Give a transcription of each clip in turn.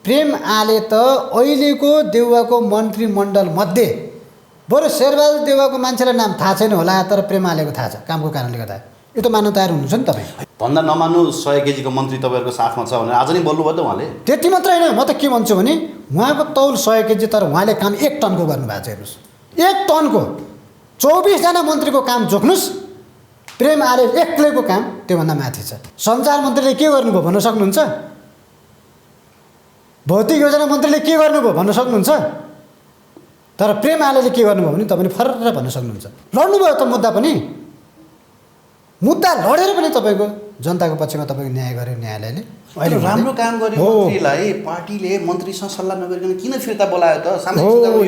प्रेम आले त अहिलेको देउवाको मन्त्रीमण्डल मध्ये बरु शेरबहादुर देउवाको मान्छेलाई नाम थाहा छैन होला, तर प्रेम आलेको थाहा छ कामको कारणले गर्दा। यो त मान्न तयार हुनुहुन्छ नि तपाईँ। भन्दा नमान्नु 100 केजीको मन्त्री तपाईँहरूको साथमा छ भनेर आज नै बोल्नुभयो त उहाँले। त्यति मात्र होइन, म त के भन्छु भने उहाँको तौल 100 केजी, तर उहाँले काम 1 टनको गर्नुभएको छ। हेर्नुहोस्, 1 टनको 24 जना मन्त्रीको काम जोख्नुहोस्, प्रेम आले एक्लैको काम त्योभन्दा माथि छ। सञ्चार मन्त्रीले के गर्नुभयो भन्न सक्नुहुन्छ? भौतिक योजना मन्त्रीले के गर्नुभयो भन्न सक्नुहुन्छ? तर प्रेम आलेले के गर्नुभयो भने तपाईँले फर्र भन्न सक्नुहुन्छ। लड्नुभयो त मुद्दा पनि, मुद्दा लडेर पनि तपाईँको जनताको पक्षमा तपाईँको न्याय गर्यो न्यायालयले। अहिले राम्रो काम गर्ने मन्त्रीलाई पार्टीले मन्त्रीसँग सल्लाह नगरिकन किन फिर्ता बोलायो त?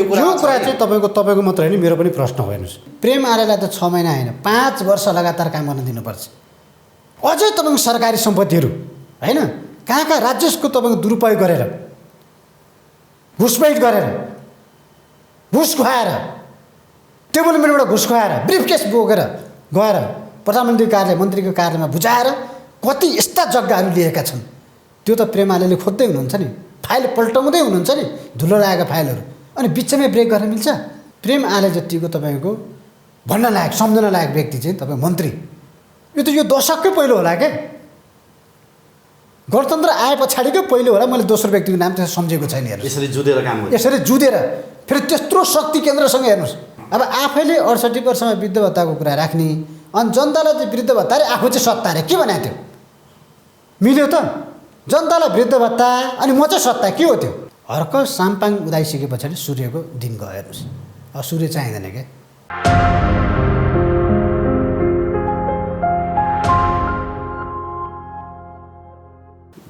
यो कुरा चाहिँ तपाईँको मात्र होइन, मेरो पनि प्रश्न हो। हेर्नुहोस्, प्रेम आलेलाई त 6 महिना होइन 5 वर्ष लगातार काम गर्न दिनुपर्छ। अझै तपाईँको सरकारी सम्पत्तिहरू होइन, कहाँ राज्यको तपाईँको दुरुपयोग गरेर, घुसपैठ गरेर, घुस खुवाएर, टेबल मेनबाट घुस खुवाएर, ब्रिफकेस बोकेर गएर प्रधानमन्त्री कार्यालय मन्त्रीको कार्यालयमा बुझाएर कति यस्ता जग्गाहरू लिएका छन्। त्यो त प्रेम आलेले खोज्दै हुनुहुन्छ नि, फाइल पल्टाउँदै हुनुहुन्छ नि, धुलो लागेको फाइलहरू, अनि बिचमै ब्रेक गर्न मिल्छ? प्रेम आले जतिको तपाईँको भन्न लायक सम्झन लायक व्यक्ति चाहिँ तपाईँ मन्त्री, यो त यो दशककै पहिलो होला क्या, गणतन्त्र आए पछाडिकै पहिलो होला। मैले दोस्रो व्यक्तिको नाम चाहिँ सम्झेको छैन। हेर्नुहोस्, यसरी जुधेर काम गर्छ, यसरी जुधेर फेरि त्यत्रो शक्ति केन्द्रसँग। हेर्नुहोस्, अब आफैले 68 वर्षमा वृद्ध भत्ताको कुरा राख्ने, अनि जनतालाई चाहिँ वृद्ध भत्ता अरे आफू चाहिँ सत्ता अरे के भनेको थियो? मिल्यो त? जनतालाई वृद्ध भत्ता अनि म चाहिँ सत्ता, के हो त्यो? हर्क साम्पाङ उदाइसके पछाडि सूर्यको दिन गयो। हेर्नुहोस्, अब सूर्य चाहिँदैन क्या।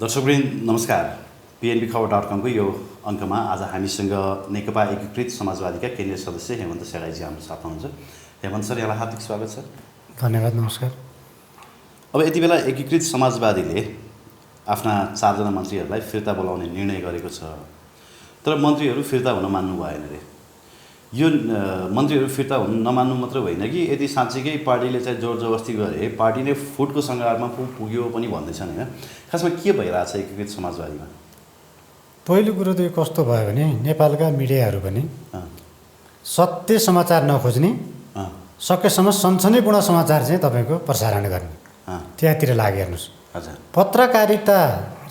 दर्शकवृन्द नमस्कार। PNBखबर.com को यो अङ्कमा आज हामीसँग नेकपा एकीकृत समाजवादीका केन्द्रीय सदस्य हेमन्त सेराईजी हाम्रो साथमा हुनुहुन्छ। हेमन्त सर, यहाँलाई हार्दिक स्वागत छ। धन्यवाद, नमस्कार। अब यति बेला एकीकृत समाजवादीले आफ्ना 4 जना मन्त्रीहरूलाई फिर्ता बोलाउने निर्णय गरेको छ, तर मन्त्रीहरू फिर्ता हुन मान्नु भएन रे। यो मन्त्रीहरू फिर्ता हुन नमान्नु मात्र होइन कि यदि साँच्चीकै पार्टीले चाहिँ जोर जबरजस्ती गरे पार्टी नै फुटको सङ्घारमा पुग्यो पनि भन्दैछन् होइन। खासमा के भइरहेछ एकीकृत समाजवादीमा? पहिलो कुरो त यो कस्तो भयो भने नेपालका मिडियाहरू पनि सत्य समाचार नखोज्ने, सकेसम्म सनसनीपूर्ण समाचार चाहिँ तपाईँको प्रसारण गर्ने त्यहाँतिर लागे। हेर्नुहोस्, हजुर, पत्रकारिता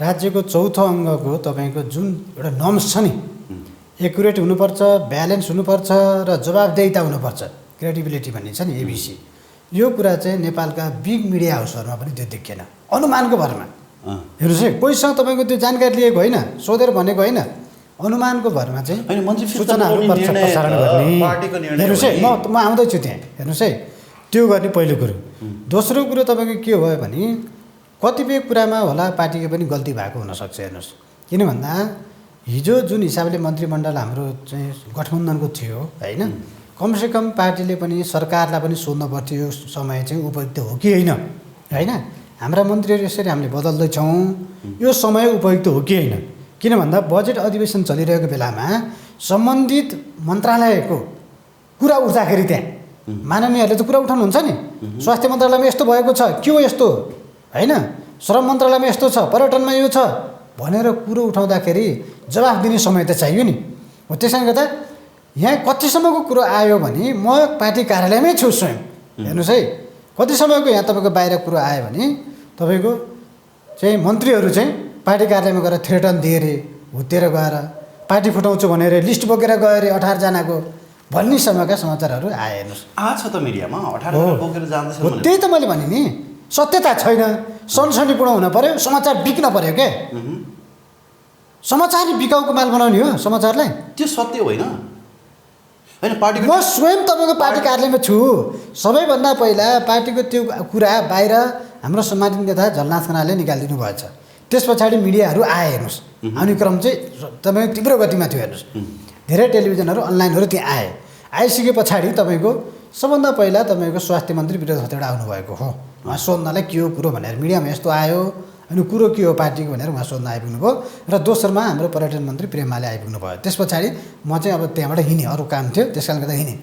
राज्यको चौथो अङ्गको तपाईँको जुन एउटा नर्म्स छ नि, एकुरेट हुनुपर्छ, ब्यालेन्स हुनुपर्छ र जवाबदेहिता हुनुपर्छ, क्रेडिबिलिटी भन्ने छ नि, ABC। यो कुरा चाहिँ नेपालका बिग मिडिया हाउसहरूमा पनि त्यो देखिएन, अनुमानको भरमा। हेर्नुहोस् है, कोहीसँग तपाईँको त्यो जानकारी लिएको होइन, सोधेर भनेको होइन, अनुमानको भरमा चाहिँ सूचनाहरू प्रसारण गर्ने। हेर्नुहोस् है, म आउँदैछु त्यहाँ। हेर्नुहोस् है, त्यो गर्ने पहिलो कुरो। दोस्रो कुरो तपाईँको के भयो भने कतिपय कुरामा होला पार्टीको पनि गल्ती भएको हुनसक्छ। हेर्नुहोस्, किन भन्दा हिजो जुन हिसाबले मन्त्रीमण्डल हाम्रो चाहिँ गठबन्धनको थियो होइन, कमसेकम पार्टीले पनि सरकारलाई पनि सोध्नु पर्थ्यो यो समय चाहिँ उपयुक्त हो कि होइन होइन। हाम्रा मन्त्रीहरू यसरी हामीले बदल्दैछौँ, यो समय उपयुक्त हो कि होइन। किन भन्दा बजेट अधिवेशन चलिरहेको बेलामा सम्बन्धित मन्त्रालयको कुरा उठ्दाखेरि त्यहाँ माननीयहरूले त कुरा उठाउनुहुन्छ नि, स्वास्थ्य मन्त्रालयमा यस्तो भएको छ, के हो यस्तो होइन, श्रम मन्त्रालयमा यस्तो छ, पर्यटनमा यो छ भनेर कुरो उठाउँदाखेरि जवाफ दिने समय त चाहियो नि। हो, त्यसैले गर्दा यहाँ कतिसम्मको कुरो आयो भने म पार्टी कार्यालयमै छु स्वयं। हेर्नुहोस् है, कति समयको यहाँ तपाईँको बाहिर कुरो आयो भने तपाईँको चाहिँ मन्त्रीहरू चाहिँ पार्टी कार्यालयमा गएर थ्रेटन दिए अरे, हुत्तेर गएर पार्टी फुटाउँछु भनेर लिस्ट बोकेर गयो अरे 18 जनाको भन्ने समयका समाचारहरू आए। हेर्नुहोस्, छ त मिडियामा 18 जना बोकेर जाँदैछ भने। त्यही त मैले भने नि, सत्यता छैन, सनसनीपूर्ण हुन पर्यो, समाचार बिक्न पर्यो क्या। समाचार बिकाउको माल बनाउने हो समाचारलाई, त्यो सत्य होइन होइन। पार्टीको म स्वयं तपाईँको पार्टी कार्यालयमा छु। सबैभन्दा पहिला पार्टीको त्यो कुरा बाहिर हाम्रो सम्मानित नेता झलनाथ खनालले निकालिदिनु भएछ, त्यस पछाडि मिडियाहरू आए। हेर्नुहोस्, आउने क्रम चाहिँ तपाईँको तीव्र गतिमा थियो। हेर्नुहोस्, धेरै टेलिभिजनहरू अनलाइनहरू त्यहाँ आए। आइसके पछाडि तपाईँको सबभन्दा पहिला तपाईँको स्वास्थ्य मन्त्री विरोध खत्रा आउनुभएको हो, उहाँ सोध्नलाई के हो कुरो भनेर मिडियामा यस्तो आयो, अनि कुरो के हो पार्टीको भनेर उहाँ सोध्न आइपुग्नु भयो। र दोस्रोमा हाम्रो पर्यटन मन्त्री प्रेम आले आइपुग्नु भयो। त्यस पछाडि म चाहिँ अब त्यहाँबाट हिँडेँ, अरू काम थियो त्यस कारणले गर्दा हिँडेँ।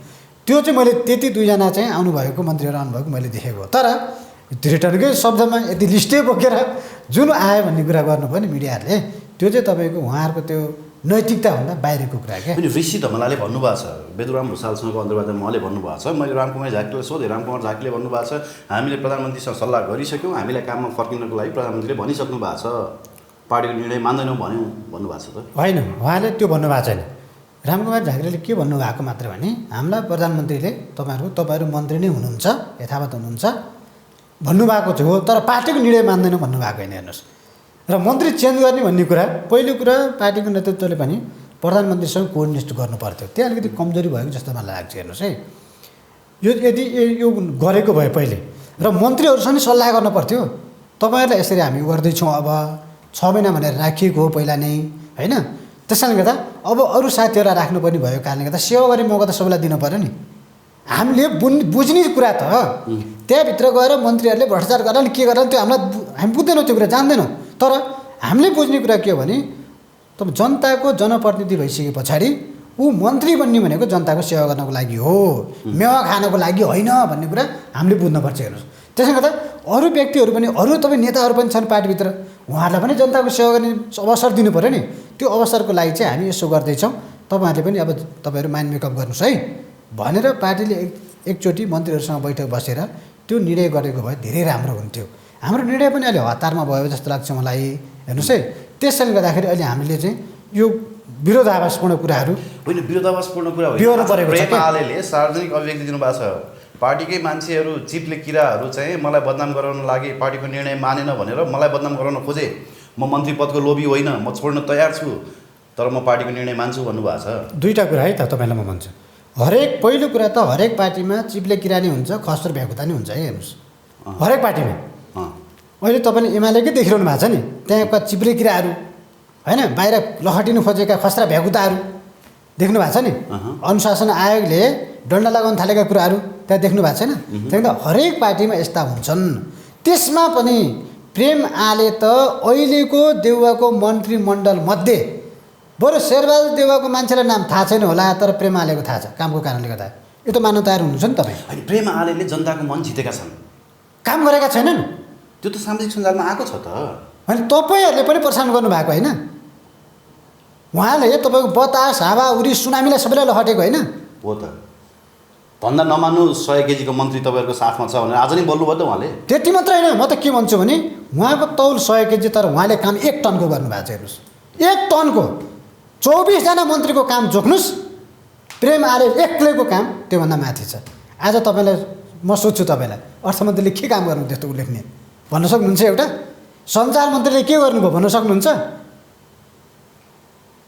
त्यो चाहिँ मैले त्यति 2 जना चाहिँ आउनुभएको मन्त्रीहरू आउनुभएको मैले देखेको हो। तर रिटर्नकै शब्दमा यति लिस्टै बोकेर जुन आयो भन्ने कुरा गर्नुभयो नि मिडियाहरूले, त्यो चाहिँ तपाईँको उहाँहरूको त्यो नैतिकताभन्दा बाहिरको कुरा क्या। अनि ऋषि धमलाले भन्नुभएको छ, बेदुराम भुषालसँगको अन्तर्वार्ता उहाँले भन्नुभएको छ, मैले रामकुमार झाकीले सोधेँ, रामकुमार झाकीले भन्नुभएको छ हामीले प्रधानमन्त्रीसँग सल्लाह गरिसक्यौँ, हामीलाई काममा फर्किनको लागि प्रधानमन्त्रीले भनिसक्नु भएको छ, पार्टीको निर्णय मान्दैनौँ भन्नुभएको छ त। होइन, उहाँले त्यो भन्नुभएको छैन। रामकुमार झाकीले के भन्नुभएको मात्र भने हामीलाई प्रधानमन्त्रीले तपाईँहरू मन्त्री नै हुनुहुन्छ, यथावत हुनुहुन्छ भन्नुभएको थियो, तर पार्टीको निर्णय मान्दैन भन्नुभएको होइन। हेर्नुहोस्, र मन्त्री चेन्ज गर्ने भन्ने कुरा पहिलो कुरा पार्टीको नेतृत्वले पनि प्रधानमन्त्रीसँग कोअर्डिनेट गर्नु पर्थ्यो। त्यहाँ अलिकति कमजोरी भएको जस्तो मलाई लाग्छ। हेर्नुहोस् है, यो यदि यो गरेको भए पहिले र मन्त्रीहरूसँग नि सल्लाह गर्नु पर्थ्यो। तपाईँहरूलाई यसरी हामी गर्दैछौँ, अब 6 महिना भनेर राखिएको हो पहिला नै, होइन? त्यस कारणले गर्दा अब अरू साथीहरूलाई राख्नुपर्ने भएको कारणले गर्दा सेवा गर्ने मौका त सबैलाई दिनु पऱ्यो नि। हामीले बुझ्ने कुरा त त्यहाँभित्र गएर मन्त्रीहरूले भ्रष्टाचार गर्ला नि के गर्ला त्यो हामी बुझ्दैनौँ, त्यो कुरा जान्दैनौँ। तर हामीले बुझ्ने कुरा के हो भने तब जनताको जनप्रतिनिधि भइसके पछाडि ऊ मन्त्री बन्ने भनेको जनताको सेवा गर्नको लागि हो, मेवा खानको लागि होइन भन्ने कुरा हामीले बुझ्नुपर्छ। हेर्नुहोस्, त्यसले गर्दा अरू व्यक्तिहरू पनि अरू तपाईँ नेताहरू पनि छन् पार्टीभित्र, उहाँहरूलाई पनि जनताको सेवा गर्ने अवसर दिनु पऱ्यो नि। त्यो अवसरको लागि चाहिँ हामी यसो गर्दैछौँ, तपाईँहरूले पनि अब तपाईँहरू माइन्ड मेकअप गर्नुहोस् है भनेर पार्टीले एकचोटि मन्त्रीहरूसँग बैठक बसेर त्यो निर्णय गरेको भए धेरै राम्रो हुन्थ्यो। हाम्रो निर्णय पनि अहिले हतारमा भयो जस्तो लाग्छ मलाई। हेर्नुहोस् है, त्यसैले गर्दाखेरि अहिले हामीले चाहिँ यो विरोधाभासपूर्ण कुराहरू होइन, विरोधाभासपूर्ण कुरा बिहोर्नु परेको छ। प्रेम आलेले सार्वजनिक अभिव्यक्ति दिनुभएको छ, पार्टीकै मान्छेहरू चिप्ले किराहरू चाहिँ मलाई बदनाम गराउन लागि पार्टीको निर्णय मानेन भनेर मलाई बदनाम गराउन खोजे। म मन्त्री पदको लोभी होइन, म छोड्न तयार छु, तर म पार्टीको निर्णय मान्छु भन्नुभएको छ। दुईवटा कुरा है त तपाईँलाई म भन्छु। पहिलो कुरा त हरेक पार्टीमा चिप्ले किरा नै हुन्छ, खस्रो भ्याकुता नै हुन्छ है। हेर्नुहोस्, हरेक पार्टीमा अहिले तपाईँले एमालेकै देखिरहनु भएको छ नि, त्यहाँका चिप्ले किराहरू होइन, बाहिर लखटिनु खोजेका खस्रा भ्याकुताहरू देख्नु भएको छ नि। अनुशासन आयोगले डन्डा लगाउन थालेका कुराहरू त्यहाँ देख्नु भएको छैन। त्यहाँदेखि हरेक पार्टीमा यस्ता हुन्छन्। त्यसमा पनि प्रेम आले त अहिलेको देउवाको मन्त्रीमण्डल मध्ये बरु शेरबहादुर देउवाको मान्छेलाई नाम थाहा छैन होला, तर प्रेम आलेको थाहा छ कामको कारणले गर्दा। यो त मान्नु तयार हुनुहुन्छ नि तपाईँ। होइन, प्रेम आलेले जनताको मन जितेका छन्, काम गरेका छैनन्, त्यो त सामाजिक सञ्जालमा आएको छ त। होइन, तपाईँहरूले पनि परेशान गर्नुभएको होइन, उहाँले तपाईँको बतास हावाहुरी सुनामीलाई सबैलाई लखटेको होइन हो त। भन्दा नमान्नु 100 केजीको मन्त्री तपाईँहरूको साथमा छ भनेर आज नै बोल्नुभयो त उहाँले। त्यति मात्र होइन, म त के भन्छु भने उहाँको तौल 100 केजी, तर उहाँले काम 1 टनको गर्नुभएको छ। हेर्नुहोस्, 1 टनको 24 जना मन्त्रीको काम जोख्नुहोस्, प्रेम आले एक्लैको काम त्योभन्दा माथि छ। आज तपाईँलाई म सोध्छु, तपाईँलाई अर्थमन्त्रीले के काम गर्नु त्यस्तो उल्लेख्ने भन्न सक्नुहुन्छ? एउटा सञ्चार मन्त्रीले के गर्नुभयो भन्न सक्नुहुन्छ?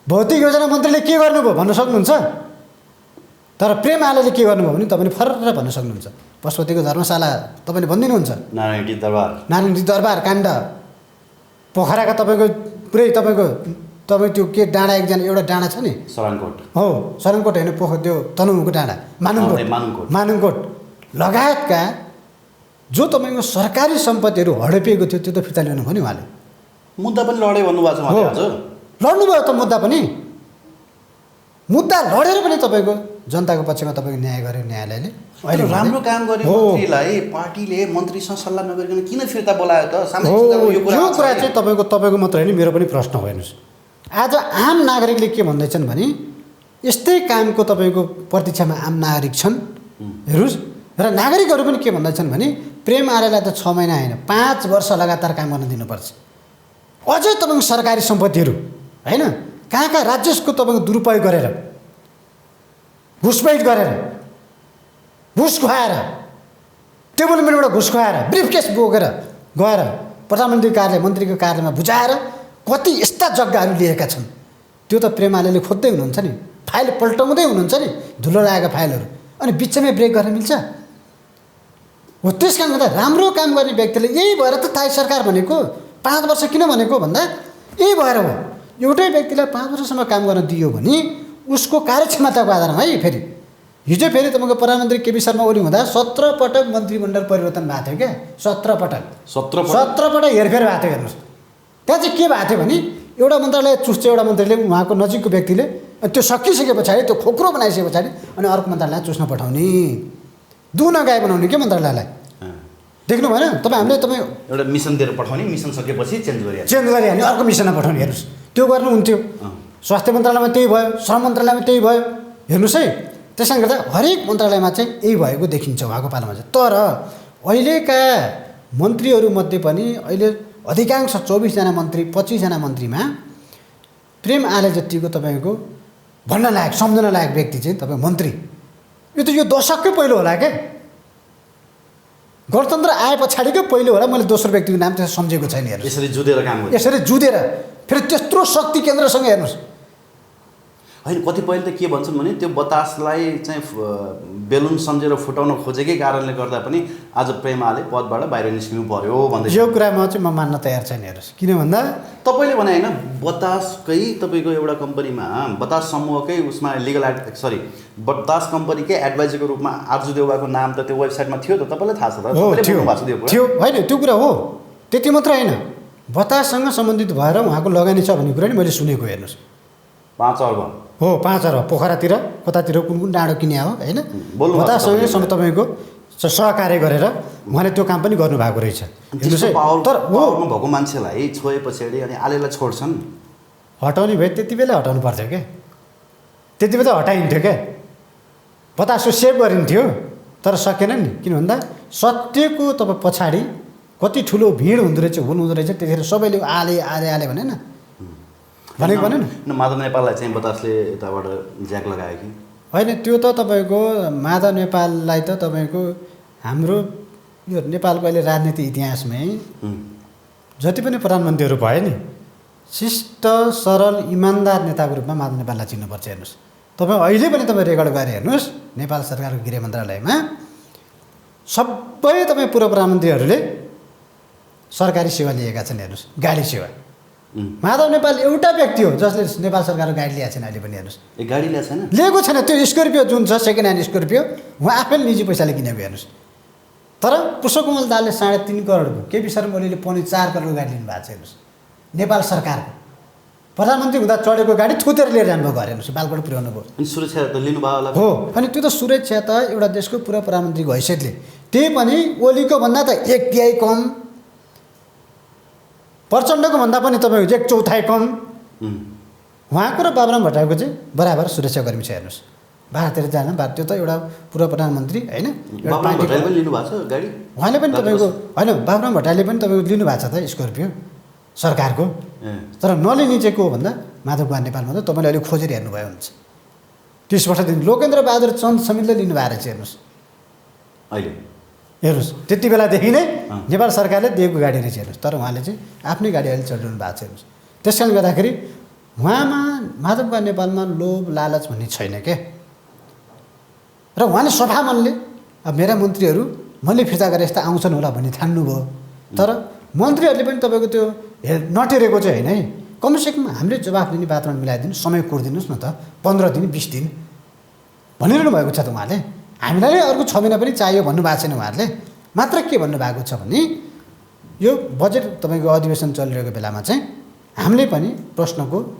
भौतिक योजना मन्त्रीले के गर्नुभयो भन्न सक्नुहुन्छ? तर प्रेम आलेले के गर्नुभयो भने तपाईँले फर्र भन्न सक्नुहुन्छ। पशुपतिको धर्मशाला तपाईँले भनिदिनुहुन्छ, नारायणजी दरबार काण्ड, पोखराका तपाईँको पुरै तपाईँको त्यो के डाँडा एउटा डाँडा छ नि, सराङकोट हो, सराङकोट होइन, त्यो तनहुँको डाँडा, मानुङकोट लगायतका जो तपाईँको सरकारी सम्पत्तिहरू हडपिएको थियो त्यो त फिर्ता ल्याउनु भयो नि उहाँले। मुद्दा पनि लडे भन्नुभएको छ उहाँले। आज लड्नुभयो त मुद्दा पनि, मुद्दा लडेर पनि तपाईँको जनताको पक्षमा तपाईँको न्याय गर्यो न्यायालयले। अहिले राम्रो काम गर्ने मन्त्रीलाई पार्टीले मन्त्रीसँग सल्लाह नगरिकन किन फिर्ता बोलायो त? यो कुरा चाहिँ तपाईँको मात्र होइन, मेरो पनि प्रश्न हो। हेर्नुहोस्, आज आम नागरिकले के भन्दैछन् भने यस्तै कामको तपाईँको प्रतीक्षामा आम नागरिक छन्। हेर्नुहोस्, र नागरिकहरू पनि के भन्दैछन् भने प्रेम आलेलाई त 6 महिना होइन 5 वर्ष लगातार काम गर्न दिनुपर्छ। अझै तपाईँको सरकारी सम्पत्तिहरू होइन, कहाँ राजस्वको तपाईँको दुरुपयोग गरेर, घुसपैठ गरेर, घुस खुवाएर, टेबल मेनबाट घुस खुवाएर, ब्रिफकेस बोकेर गएर प्रधानमन्त्री कार्यालय मन्त्रीको कार्यालयमा बुझाएर कति यस्ता जग्गाहरू लिएका छन्। त्यो त प्रेम आलेले खोज्दै हुनुहुन्छ नि, फाइल पल्टाउँदै हुनुहुन्छ नि, धुलो लागेका फाइलहरू, अनि बिचमै ब्रेक गर्न मिल्छ हो? त्यस कारणले गर्दा राम्रो काम गर्ने व्यक्तिले यही भएर त थाई सरकार भनेको 5 वर्ष किन भनेको भन्दा यही भएर हो। एउटै व्यक्तिलाई 5 वर्षसम्म काम गर्न दियो भने उसको कार्यक्षमताको आधारमा है। फेरि हिजो फेरि तपाईँको प्रधानमन्त्री केपी शर्मा ओली हुँदा 17 पटक मन्त्रीमण्डल परिवर्तन भएको थियो क्या। 17 पटक हेरफेर भएको थियो। हेर्नुहोस्, त्यहाँ चाहिँ के भएको थियो भने एउटा मन्त्रालय चुस्छ एउटा मन्त्रीले, उहाँको नजिकको व्यक्तिले, त्यो सकिसके पछाडि त्यो खोक्रो बनाइसके पछाडि अनि अर्को मन्त्रालयलाई चुस्न पठाउने, दुनगाई बनाउने के मन्त्रालयलाई। देख्नु भएन तपाईँ? हामीले तपाईँ एउटा मिसन दिएर पठाउने, मिसन सकेपछि चेन्ज गरिहाल्ने, अर्को मिसनमा पठाउने। हेर्नुहोस्, त्यो गर्नुहुन्थ्यो। स्वास्थ्य मन्त्रालयमा त्यही भयो, श्रम मन्त्रालयमा त्यही भयो। हेर्नुहोस् है, त्यसले गर्दा हरेक मन्त्रालयमा चाहिँ यही भएको देखिन्छ उहाँको पालामा चाहिँ। तर अहिलेका मन्त्रीहरूमध्ये पनि अहिले अधिकांश 24जना मन्त्री 25जना मन्त्रीमा प्रेम आले जतिको तपाईँको भन्न लायक सम्झन लायक व्यक्ति चाहिँ तपाईँ मन्त्री यो दशककै पहिलो होला क्या। गणतन्त्र आए पछाडिकै पहिलो होला। मैले दोस्रो व्यक्तिको नाम त्यसो सम्झेको छैन। हेर्नु यसरी जुधेर काम गर्नु, यसरी जुधेर फेरि त्यत्रो शक्ति केन्द्रसँग हेर्नुहोस्। होइन कतिपयले त के भन्छन् भने त्यो बतासलाई चाहिँ बेलुन सम्झेर फुटाउन खोजेकै कारणले गर्दा पनि आज प्रेमाले पदबाट बाहिर निस्किनु पर्यो भन्दै। यो कुरामा चाहिँ म मान्न तयार छैन। हेर्नुहोस्, किन भन्दा तपाईँले भने होइन बतासकै तपाईँको एउटा कम्पनीमा बतास समूहकै उसमा लिगल बतास कम्पनीकै एडभाइजरको रूपमा आर्जु देउवाको नाम त त्यो वेबसाइटमा थियो त, तपाईँलाई थाहा छ त? थियो होइन, त्यो कुरा हो। त्यति मात्र होइन, बताससँग सम्बन्धित भएर उहाँको लगानी छ भन्ने कुरा नि मैले सुनेको। हेर्नुहोस्, 5 अर्ब हो, 5 अर्ब पोखरातिर कतातिर कुन डाँडो किन्या हो होइन। बताससँग तपाईँको सहकार्य गरेर उहाँले त्यो काम पनि गर्नुभएको रहेछ। हेर्नुहोस् है, तर पावरमा भएको मान्छेलाई छोए पछाडि अनि आलेलाई छोड्छन्। हटाउने भए त्यति बेला हटाउनु पर्थ्यो क्या, त्यति बेला हटाइन्थ्यो क्या, बतासको सेभ गरिन्थ्यो। तर सकेन नि, किन भन्दा सत्यको तपाईँ पछाडि कति ठुलो भिड हुँदो रहेछ त्यतिखेर सबैले आले भनेन भनेको भनेन। माधव नेपाललाई चाहिँ बतासले यताबाट ज्याक लगायो कि होइन? त्यो त तपाईँको माधव नेपाललाई त तपाईँको हाम्रो यो नेपालको अहिले राजनीति इतिहासमै जति पनि प्रधानमन्त्रीहरू भए नि, शिष्ट सरल इमान्दार नेताको रूपमा माधव नेपाललाई चिन्नुपर्छ। हेर्नुहोस्, तपाईँ अहिले पनि तपाईँ रेकर्ड गरेर हेर्नुहोस्, नेपाल सरकारको गृह मन्त्रालयमा सबै तपाईँ पूर्व प्रधानमन्त्रीहरूले सरकारी सेवा लिएका छन्। हेर्नुहोस्, गाडी सेवा माधव नेपाल एउटा व्यक्ति हो जसले नेपाल सरकारको गाडी ल्याएको छैन अहिले पनि। हेर्नुहोस्, गाडी ल्याएको छैन, लिएको छैन। त्यो स्कर्पियो जुन छ सेकेन्ड ह्यान्ड स्कर्पियो उहाँ आफैले निजी पैसाले किनेको। हेर्नुहोस्, तर पुष्पकमल दाहालले 3.5 करोडको, केपी शर्मा ओलीले 4.5 करोडको गाडी लिनु भएको छ। हेर्नुहोस्, नेपाल सरकारको प्रधानमन्त्री हुँदा चढेको गाडी थुतेर लिएर जानुभयो घर। हेर्नुहोस्, बालकोट पुर्याउनु भयो। अनि सुरक्षा त लिनुभयो होला हो, अनि त्यो त सुरक्षा त एउटा देशको पूर्व प्रधानमन्त्रीको हैसियतले, त्यही पनि ओलीको भन्दा त 1/3 कम, प्रचण्डको भन्दा पनि तपाईँको 1/4 कम। उहाँको र बाबुराम भट्टराईको चाहिँ बराबर सुरक्षाकर्मी छ। हेर्नुहोस्, बाहिरतिर जान त्यो त एउटा पूर्व प्रधानमन्त्री होइन, उहाँले पनि तपाईँको होइन, बाबुराम भट्टराईले पनि तपाईँको लिनुभएको छ त स्कर्पियो सरकारको। तर नलिने चाहिँ को भन्दा माधव कुमार नेपालमा त तपाईँले अहिले खोजेर हेर्नुभयो हुन्छ 30 वर्षदेखि लोकेन्द्र बहादुर चन्द समितले लिनुभएको रहेछ। हेर्नुहोस्, अहिले हेर्नुहोस्, त्यति बेलादेखि नै नेपाल सरकारले दिएको गाडी रहेछ। हेर्नुहोस्, तर उहाँले चाहिँ आफ्नै गाडी अहिले चढाउनु भएको छ। हेर्नुहोस्, त्यस कारणले गर्दाखेरि उहाँमा माधव कुमार नेपालमा लोभ लालच भन्ने छैन क्या। र उहाँले सफा मनले अब मेरा मन्त्रीहरू मैले फिर्ता गरेर यस्ता आउँछन् होला भन्ने ठान्नुभयो। तर मन्त्रीहरूले पनि तपाईँको त्यो नटेरेको चाहिँ होइन है। कमसेकम हामीले जवाफ दिने वातावरण मिलाइदिनु, समय कोरिदिनुहोस् न त, 15 दिन 20 दिन भनिरहनु भएको छ त उहाँले। हामीलाई नै अर्को 6 महिना पनि चाहियो भन्नुभएको छैन उहाँहरूले। मात्र के भन्नुभएको छ भने यो बजेट तपाईँको अधिवेशन चलिरहेको बेलामा चाहिँ हामीले पनि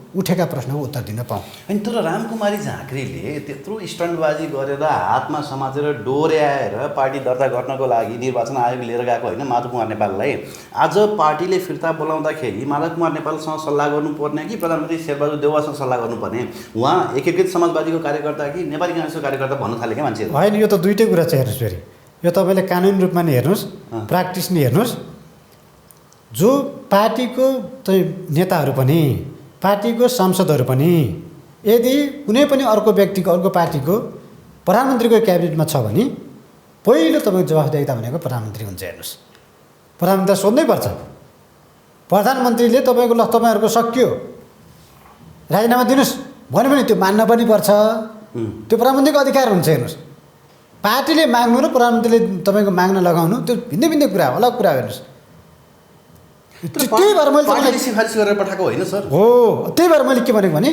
उठेका प्रश्नको उत्तर दिन पाऊँ। अनि तर रामकुमारी झाँक्रीले त्यत्रो स्टन्टबाजी गरेर हातमा समातेर डोर्याएर पार्टी दर्ता गर्नको लागि निर्वाचन आयोग लिएर गएको होइन माधव कुमार नेपाललाई। आज पार्टीले फिर्ता बोलाउँदाखेरि माधव कुमार नेपालसँग सल्लाह गर्नुपर्ने कि प्रधानमन्त्री शेरबहादुर देउवासँग सल्लाह गर्नुपर्ने? उहाँ एकीकृत समाजवादीको कार्यकर्ता कि नेपाली काङ्ग्रेसको कार्यकर्ता भन्न थाले क्या मान्छेहरू? होइन, यो त दुइटै कुरा छ। हेर्नुहोस्, फेरि यो तपाईँले कानुनी रूपमा नि हेर्नुहोस्, प्र्याक्टिस नि हेर्नुहोस्। जो पार्टीको नेताहरू पनि, पार्टीको सांसदहरू पनि यदि कुनै पनि अर्को व्यक्तिको, अर्को पार्टीको प्रधानमन्त्रीको क्याबिनेटमा छ भने पहिलो तपाईँको जवाफदेहिता भनेको प्रधानमन्त्री हुन्छ। हेर्नुहोस्, प्रधानमन्त्री सोध्नै पर्छ। प्रधानमन्त्रीले तपाईँको ल तपाईँहरूको सक्यो राजीनामा दिनुहोस् भन्यो भने त्यो मान्न पनि पर्छ। त्यो प्रधानमन्त्रीको अधिकार हुन्छ। हेर्नुहोस्, पार्टीले माग्नु र प्रधानमन्त्रीले तपाईँको माग्न लगाउनु त्यो भिन्दै भिन्दै कुरा हो, अलग कुरा हो। हेर्नुहोस्, त्यही भएर मैले सिफारिस गरेर पठाएको होइन सर। हो, त्यही भएर मैले के भनेको भने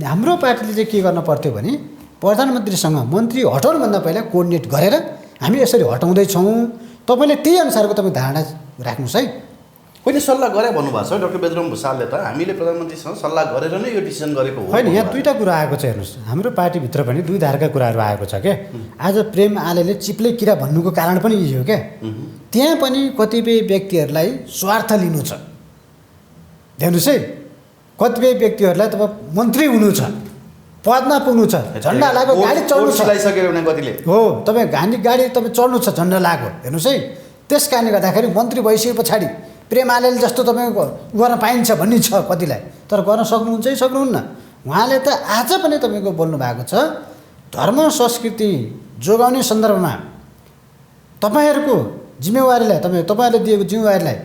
हाम्रो पार्टीले चाहिँ के गर्न पर्थ्यो भने प्रधानमन्त्रीसँग मन्त्री हटाउनुभन्दा पहिला कोअर्डिनेट गरेर हामी यसरी हटाउँदैछौँ, तपाईँले त्यही अनुसारको तपाईँ धारणा राख्नुहोस् है। होइन, सल्लाह गरे भन्नुभएको छ डाक्टर बेदराम भुसालले त हामीले प्रधानमन्त्रीसँग सल्लाह गरेर नै यो डिसिजन गरेको हो। होइन, यहाँ दुईवटा कुरा आएको छ। हेर्नुहोस्, हाम्रो पार्टीभित्र पनि दुई धारका कुराहरू आएको छ क्या। आज प्रेम आलेले चिप्ले किरा भन्नुको कारण पनि यही हो क्या। त्यहाँ पनि कतिपय व्यक्तिहरूलाई स्वार्थ लिनु छ। हेर्नुहोस् है, कतिपय व्यक्तिहरूलाई तपाईँ मन्त्री हुनु छ, पदमा पुग्नु छ, झन्डा लागेको गाडी चढ्नु छ, चलाइसक्यो भने कतिले हो तपाईँ गाडी तपाईँ चढ्नु छ झन्डा लागेको, हेर्नुहोस् है। त्यस कारणले गर्दाखेरि मन्त्री भइसके पछाडि प्रेम आलेले जस्तो तपाईँको गर्न पाइन्छ भन्ने छ कतिलाई, तर गर्न सक्नुहुन्छ कि सक्नुहुन्न। उहाँले त आज पनि तपाईँको बोल्नु भएको छ धर्म संस्कृति जोगाउने सन्दर्भमा तपाईँहरूको जिम्मेवारीलाई, तपाईँहरूले दिएको जिम्मेवारीलाई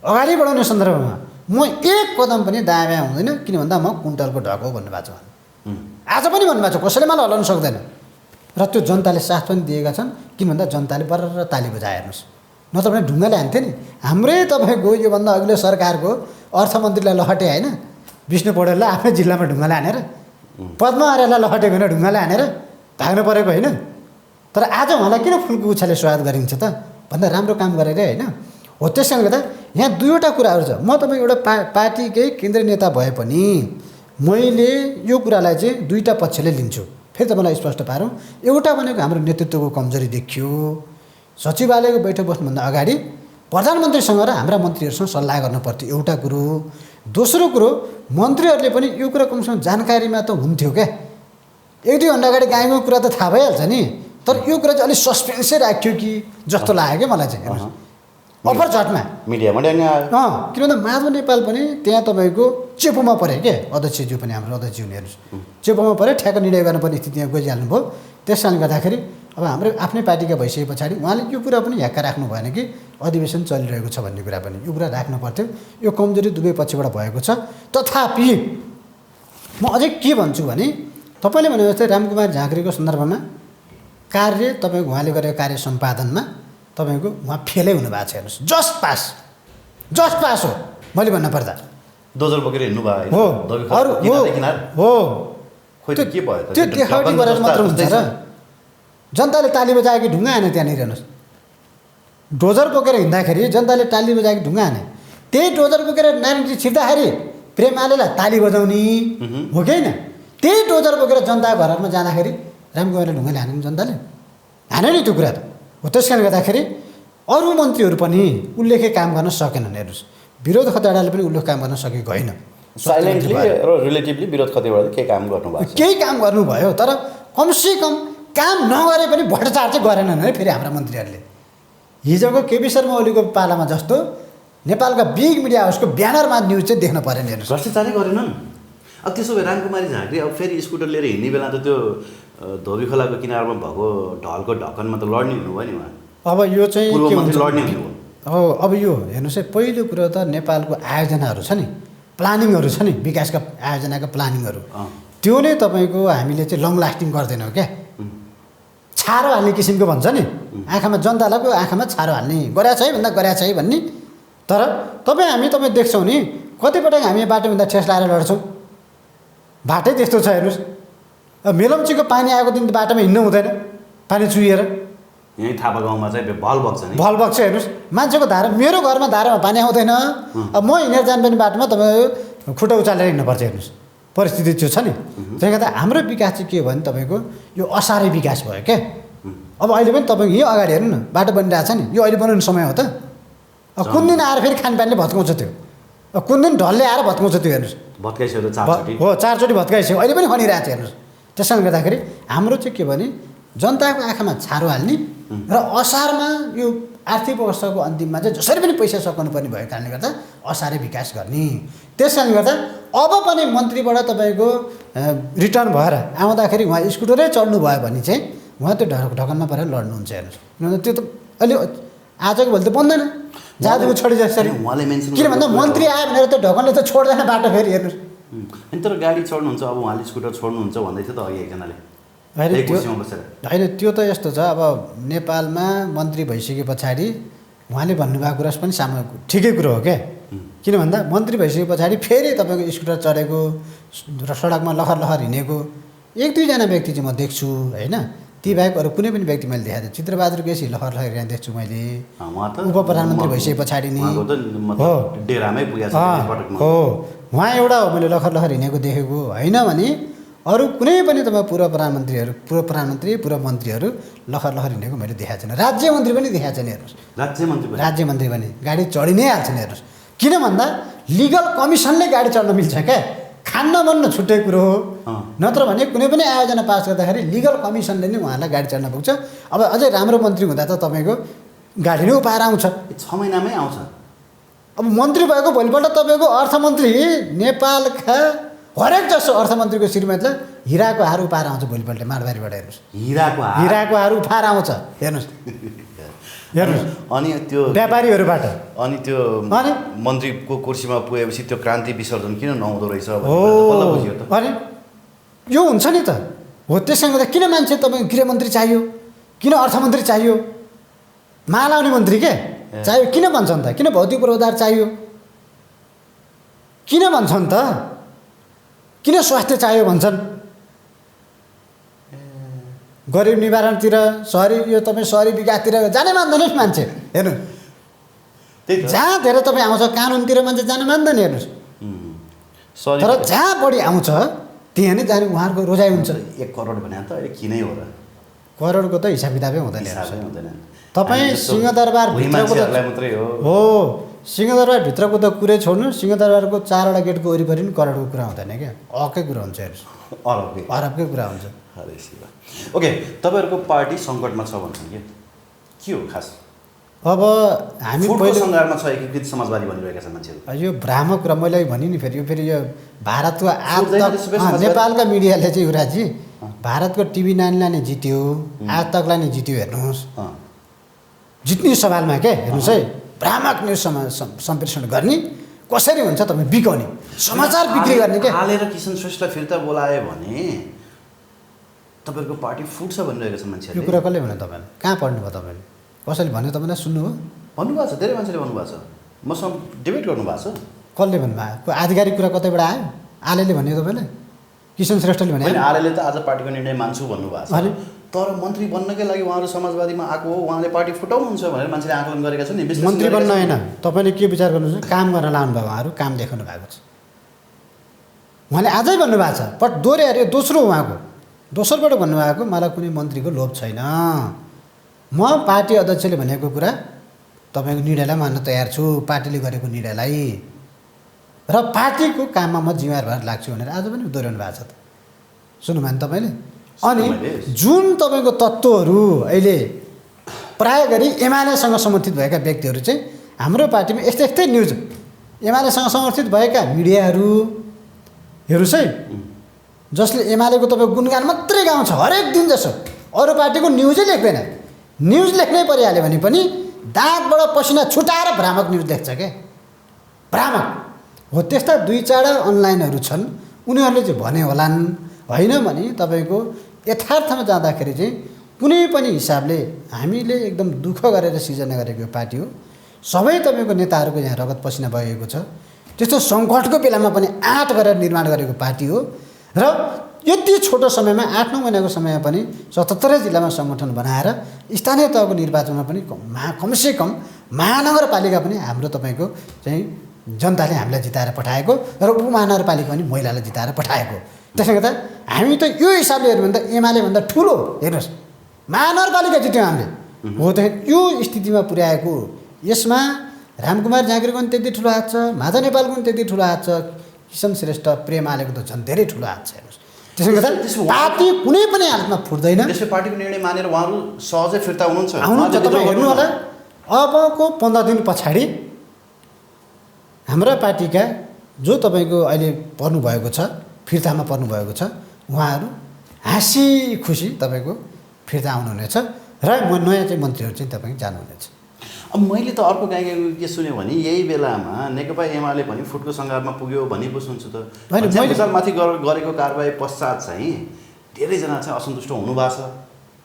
अगाडि बढाउने सन्दर्भमा म एक कदम पनि दायाँ बायाँ हुँदैन, किन भन्दा म कुन्टलको ढक हो भन्नुभएको छ। आज पनि भन्नुभएको छ, कसैले मलाई हल्लाउन सक्दैन। र त्यो जनताले साथ पनि दिएका छन्, किन भन्दा जनताले बर्र ताली बजाए, हेर्नुहोस्। नत्र भने ढुङ्गाले हान्थ्यो नि। हाम्रै तपाईँको योभन्दा अघिल्लो सरकारको अर्थमन्त्रीलाई लहटे होइन, विष्णु पौडेललाई आफ्नै जिल्लामा ढुङ्गाले हानेर, पद्मा आर्यलाई लहटेको होइन ढुङ्गाले हानेर भाग्नु परेको होइन। तर आज उहाँलाई किन फुलको गुच्छाले स्वागत गरिन्छ त भन्दा राम्रो काम गरेर होइन हो। त्यसले गर्दा यहाँ दुईवटा कुराहरू छ। म तपाईँ एउटा पार्टीकै केन्द्रीय नेता भए पनि मैले यो कुरालाई चाहिँ दुईवटा पक्षले लिन्छु। फेरि तपाईँलाई स्पष्ट पारौँ, एउटा भनेको हाम्रो नेतृत्वको कमजोरी देखियो। सचिवालयको बैठक बस्नुभन्दा अगाडि प्रधानमन्त्रीसँग र हाम्रा मन्त्रीहरूसँग सल्लाह गर्नु पर्थ्यो, एउटा कुरो। दोस्रो कुरो, मन्त्रीहरूले पनि यो कुरा कमसेकम जानकारीमा त हुन्थ्यो क्या। एक दुई घन्टा अगाडि गाएको कुरा त थाहा भइहाल्छ नि, तर यो कुरा चाहिँ अलिक सस्पेन्सै राख्यो कि जस्तो लाग्यो क्या मलाई चाहिँ। हेर्नुहोस् अफर झटमा मिडियामा ड्याङ्ग आयो। किन भन्दा माधव नेपाल पनि त्यहाँ तपाईँको चेपोमा परे क्या, अध्यक्षज्यू पनि हाम्रो अध्यक्षज्यू हेर्नुहोस् चेपोमा परे, ठ्याक्क निर्णय गर्नुपर्ने स्थितिमा गइहाल्नुभयो। त्यस कारणले गर्दाखेरि अब हाम्रो आफ्नै पार्टीका भइसके पछाडि उहाँले यो कुरा पनि ह्याक्का राख्नु भएन कि अधिवेशन चलिरहेको छ भन्ने कुरा पनि, यो कुरा राख्नु पर्थ्यो। यो कमजोरी दुवै पक्षबाट भएको छ। तथापि म अझै के भन्छु भने तपाईँले भने जस्तै रामकुमार झाँक्रीको सन्दर्भमा कार्य तपाईँको उहाँले गरेको कार्य सम्पादनमा तपाईँको उहाँ फेलै हुनुभएको छ। हेर्नुहोस् जस्ट पास हो मैले भन्नुपर्दा। दोजर बोकेर हिँड्नु भयो हो, अरू हो खोइ त के भयो त? त्यो देखावटी गरेर मात्र हुन्छ र? जनताले ताली बजाएको ढुङ्गा हाने त्यहाँनिर, हेर्नुहोस् डोजर बोकेर हिँड्दाखेरि जनताले ताली बजाएको ढुङ्गा हाने। त्यही डोजर बोकेर नारायणजी छिर्दाखेरि प्रेम आलेलाई ताली बजाउने हो कि होइन? त्यही डोजर बोकेर जनताको घरहरूमा जाँदाखेरि रामकुमारले ढुङ्गाले हाने जनताले हाने नि त्यो कुरा त हो। त्यस कारणले गर्दाखेरि अरू मन्त्रीहरू पनि उल्लेख्य काम गर्न सकेनन्। हेर्नुहोस् विरोध खतिवडाले पनि उल्लेख काम गर्न सकेको होइन। साइलेन्टली र रिलेटिभली विरोध खतिवडाले केही काम गर्नुभएको छ, केही काम गर्नुभयो, तर कमसेकम काम नगरे पनि भ्रष्टाचार चाहिँ गरेनन् है फेरि हाम्रा मन्त्रीहरूले। हिजोको केपी शर्मा ओलीको पालामा जस्तो नेपालका बिग मिडिया हाउसको ब्यानरमा न्युज चाहिँ देख्न परेन। हेर्नुहोस् भ्रष्टाचारै गरेनन्। अब त्यसो भए रामकुमारी झाँक्री अब फेरि स्कुटर लिएर हिँड्ने बेला त त्यो धोबी खोलाको किनारमा भएको ढलको ढक्कनमा त लड्ने हुनुभयो नि उहाँ। अब यो चाहिँ के हुन्छ लड्ने हुनुभयो हो। अब यो हेर्नुहोस् है, पहिलो कुरो त नेपालको आयोजनाहरू छ नि, प्लानिङहरू छ नि, विकासका आयोजनाका प्लानिङहरू, त्यो नै तपाईँको हामीले चाहिँ लङ लास्टिङ गर्दैनौँ क्या। छारो हाल्ने किसिमको भन्छ नि, आँखामा जनतालाई आँखामा छारो हाल्ने, गरेछ है भन्दा गरेछ है भन्ने। तर तपाईँ देख्छौँ नि कतिपटक हामी बाटो भन्दा ठेस लाएर लड्छौँ, बाटै त्यस्तो छ। हेर्नुहोस् मेलम्चीको पानी आएको दिन बाटोमा हिँड्नु हुँदैन, पानी चुहिएर। यहीँ थापा गाउँमा चाहिँ भल बग्छ नि, भल बग्छ। हेर्नुहोस् मान्छेको धारा, मेरो घरमा धारामा पानी आउँदैन, अब म हिँडेर जानुपर्ने बाटोमा तपाईँ खुट्टा उचालेर हिँड्नुपर्छ। हेर्नुहोस् परिस्थिति त्यो छ नि। त्यसले गर्दा हाम्रो विकास चाहिँ के भयो भने तपाईँको यो असारै विकास भयो क्या। अब अहिले पनि तपाईँको यहीँ अगाडि हेर्नु न, बाटो बनिरहेको छ नि, यो अहिले बनाउने समय हो त? अब कुन दिन आएर फेरि खानपानले भत्काउँछ त्यो, अब कुन दिन ढलले आएर भत्काउँछ त्यो। हेर्नुहोस् भत्काइसक्यो चारचोटि, हो चारचोटि भत्काइसक्यो, अहिले पनि खनिरहेको छ। हेर्नुहोस् त्यस कारणले गर्दाखेरि हाम्रो चाहिँ के भने जनताको आँखामा छारो हाल्ने र असारमा यो आर्थिक अवस्थाको अन्तिममा चाहिँ जसरी पनि पैसा सकाउनु पर्ने भएको कारणले गर्दा असारै विकास गर्ने। त्यस कारणले गर्दा अब पनि मन्त्रीबाट तपाईँको रिटर्न भएर आउँदाखेरि उहाँ स्कुटरै चढ्नु भयो भने चाहिँ उहाँ त्यो ढकनमा परेर लड्नुहुन्छ। हेर्नुहोस् किनभने त्यो त अहिले आजको भोलि त बन्दैन, जादुको छोडी जसरी। किन भन्दा मन्त्री आयो भनेर त्यो ढकनले त छोड्दैन बाटो फेरि। हेर्नुहोस् अनि तर गाडी चढ्नुहुन्छ, अब उहाँले स्कुटर छोड्नुहुन्छ भन्दै थियो त अघि एकजनाले। होइन त्यो त यस्तो छ, अब नेपालमा मन्त्री भइसके पछाडि उहाँले भन्नुभएको कुरा पनि ठिकै कुरो हो क्या। किन भन्दा मन्त्री भइसके पछाडि फेरि तपाईँको स्कुटर चढेको र सडकमा लहर लहर हिँडेको एक दुईजना व्यक्ति चाहिँ म देख्छु होइन। ती बाहेक अरू कुनै पनि व्यक्ति मैले देखाएको थिएँ। चित्रबहादुर केसी लहर लहर हिँडेको देख्छु मैले, उप प्रधानमन्त्री भइसके पछाडि नि हो डेरामै पुगेछ हो, उहाँ एउटा हो मैले लहर लहर हिँडेको देखेको होइन। भने अरू कुनै पनि तपाईँ पूर्व प्रधानमन्त्री पूर्व मन्त्रीहरू लहर लहर हिँडेको मैले देखाएको छैन। राज्यमन्त्री पनि देखाएको छैन। हेर्नुहोस् राज्यमन्त्री पनि गाडी चढि नै हाल्छन्। हेर्नुहोस् किन भन्दा लिगल कमिसनले गाडी चढ्न मिल्छ क्या, खान्न बन्न छुट्टै कुरो हो। नत्र भने कुनै पनि आयोजना पास गर्दाखेरि लिगल कमिसनले नै उहाँलाई गाडी चढ्न पुग्छ। अब अझै राम्रो मन्त्री हुँदा त तपाईँको गाडी नै उपहार आउँछ। 6 महिनामै आउँछ। अब मन्त्री भएको भोलिपल्ट तपाईँको अर्थमन्त्री नेपालका हरेक जसो अर्थमन्त्रीको श्रीमतीलाई हिराको हार उपहार आउँछ भोलिपल्ट माडबारीबाट। हेर्नुहोस्, हिराको हार उपहार आउँछ। हेर्नुहोस् अनि त्यो व्यापारीहरूबाट। अनि त्यो मन्त्रीको कुर्सीमा पुगेपछि त्यो क्रान्ति विसर्जन किन नहुँदो रहेछ अनि यो हुन्छ नि त हो। त्यससँग त किन मान्छे तपाईँको गृहमन्त्री चाहियो, किन अर्थमन्त्री चाहियो, महालाउने मन्त्री के चाहियो, किन भन्छन् त? किन भौतिक पूर्वाधार चाहियो, किन भन्छन् त? किन स्वास्थ्य चाहियो भन्छन्? गरिब निवारणतिर, सहरी यो तपाईँ सहरी विकासतिर जानै मान्दैन मान्छे। हेर्नु जहाँ धेरै तपाईँ आउँछ कानुनतिर मान्छे जान मान्दैन। हेर्नुहोस्, तर जहाँ बढी आउँछ त्यहाँ नै जाने उहाँहरूको रोजाइ हुन्छ। 1 करोड भने त अहिले किनै हो र? करोडको त हिसाब किताबै हुँदैन। तपाईँ सिंहदरबारभित्रको मात्रै हो, सिंहदरबारभित्रको त कुरै छोड्नु, सिंहदरबारको 4वटा गेटको वरिपरि पनि करोडको कुरा हुँदैन क्या, अर्कै कुरा हुन्छ। हेर्नुहोस्, अरबकै कुरा हुन्छ। ओके, तपाईँहरूको पार्टी सङ्कटमा छ भन्छन् के हो खास? अब हामी पहिलो सङ्घारमा छ एकीकृत समाजवादी भनिरहेका छन् मान्छेहरू। यो भ्रामक कुरा मैले भने नि फेरि यो भारतको नेपालका मिडियाले चाहिँ युवराजी भारतको TV 9लाई नै जित्यो, आज तकलाई नै जित्यो। हेर्नुहोस्, जित्ने सवालमा के हेर्नुहोस् है, भ्रामक न्युज सम्प्रेषण गर्ने कसरी हुन्छ? तपाईँ बिकाउने समाचार बिक्री गर्ने के हालेर किशन श्रेष्ठलाई फिर्ता बोलायो भने तपाईँहरूको पार्टी फुट्छ भनिरहेको छ मान्छेहरूले। यो कुरा कसले भन्यो तपाईँलाई? कहाँ पढ्नुभयो तपाईँले? कसैले भन्यो तपाईँलाई? सुन्नुभयो? भन्नुभएको छ, धेरै मान्छेले भन्नुभएको छ, मसँग डिबेट गर्नुभएको छ। कसले भन्नुभयो? आधिकारिक कुरा कतैबाट आयो? आलेले भन्यो तपाईँलाई? किशन श्रेष्ठले भने? आलेले त आज पार्टीको निर्णय मान्छु भन्नुभएको छ, तर मन्त्री बन्नकै लागि उहाँहरू समाजवादीमा आएको हो, उहाँले पार्टी फुटाउनुहुन्छ भनेर मान्छेले आकलन गरेका छन् नि। मन्त्री बन्न होइन, तपाईँले के विचार गर्नुहुन्छ? काम गर्न लाउनु भयो, उहाँहरू काम देखाउनु भएको छ। उहाँले आजै भन्नुभएको छ, बट दोहोऱ्याएर दोस्रो उहाँको दोस्रोबाट भन्नुभएको मलाई कुनै मन्त्रीको लोभ छैन, म पार्टी अध्यक्षले भनेको कुरा तपाईँको निर्णयलाई मान्न तयार छु, पार्टीले गरेको निर्णयलाई, र पार्टीको काममा म जिम्मेवार भएर लाग्छु भनेर आज पनि दोहोऱ्याउनु भएको छ। त सुन्नुभयो नि तपाईँले? अनि जुन तपाईँको तत्त्वहरू अहिले प्राय गरी एमालेसँग समर्थित भएका व्यक्तिहरू चाहिँ हाम्रो पार्टीमा यस्तै न्युज, एमालेसँग समर्थित भएका मिडियाहरू हेर्नुहोस् है, जसले एमालेको तपाईँको गुणगान मात्रै गाउँछ हरेक दिन जसो, अरू पार्टीको न्युजै लेख्दैन। न्युज लेख्नै परिहाल्यो भने पनि दाँतबाट पसिना छुटाएर भ्रामक न्युज लेख्छ क्या, भ्रामक हो। त्यस्ता 2-4 अनलाइनहरू छन्, उनीहरूले चाहिँ भने होलान्, होइन भने तपाईँको यथार्थमा जाँदाखेरि चाहिँ कुनै पनि हिसाबले हामीले एकदम दुःख गरेर सिर्जना गरेको पार्टी हो। सबै तपाईँको नेताहरूको यहाँ रगत पसिना बगेको छ। त्यस्तो सङ्कटको बेलामा पनि आँट गरेर निर्माण गरेको पार्टी हो, र यति छोटो समयमा 8-9 महिनाको समयमा पनि 77 जिल्लामा सङ्गठन बनाएर स्थानीय तहको निर्वाचनमा पनि कमसेकम महानगरपालिका पनि हाम्रो तपाईँको चाहिँ जनताले हामीलाई जिताएर पठाएको, र उपमहानगरपालिका पनि महिलालाई जिताएर पठाएको। त्यसले गर्दा हामी त यो हिसाबले हेर्यो भने त एमाले भन्दा ठुलो, हेर्नुहोस्, महानगरपालिका जित्यौँ हामीले हो। त यो स्थितिमा पुर्याएको यसमा रामकुमार झाँक्रीको पनि त्यति ठुलो हात छ, माझा नेपालको पनि त्यति ठुलो हात छ, किशन श्रेष्ठ प्रेमालेको त झन् धेरै ठुलो हात छ। हेर्नुहोस्, त्यसले गर्दा पार्टी कुनै पनि हालतमा फुट्दैन। त्यसले पार्टीको निर्णय मानेर उहाँहरू सहजै फिर्ता हुनुहुन्छ। तपाईँ हेर्नु होला, अबको 15 दिन पछाडि हाम्रा पार्टीका जो तपाईँको अहिले पर्नुभएको छ, फिर्तामा पर्नुभएको छ, उहाँहरू हाँसी खुसी तपाईँको फिर्ता आउनुहुनेछ, र नयाँ चाहिँ मन्त्रीहरू चाहिँ तपाईँ जानुहुनेछ। अब मैले त अर्को गाई के सुन्यो भने यही बेलामा नेकपा एमाले पनि फुटको सङ्घारमा पुग्यो भन्ने पो सुन्छु त। माथि गरेको कारबाही पश्चात चाहिँ धेरैजना चाहिँ असन्तुष्ट हुनुभएको छ,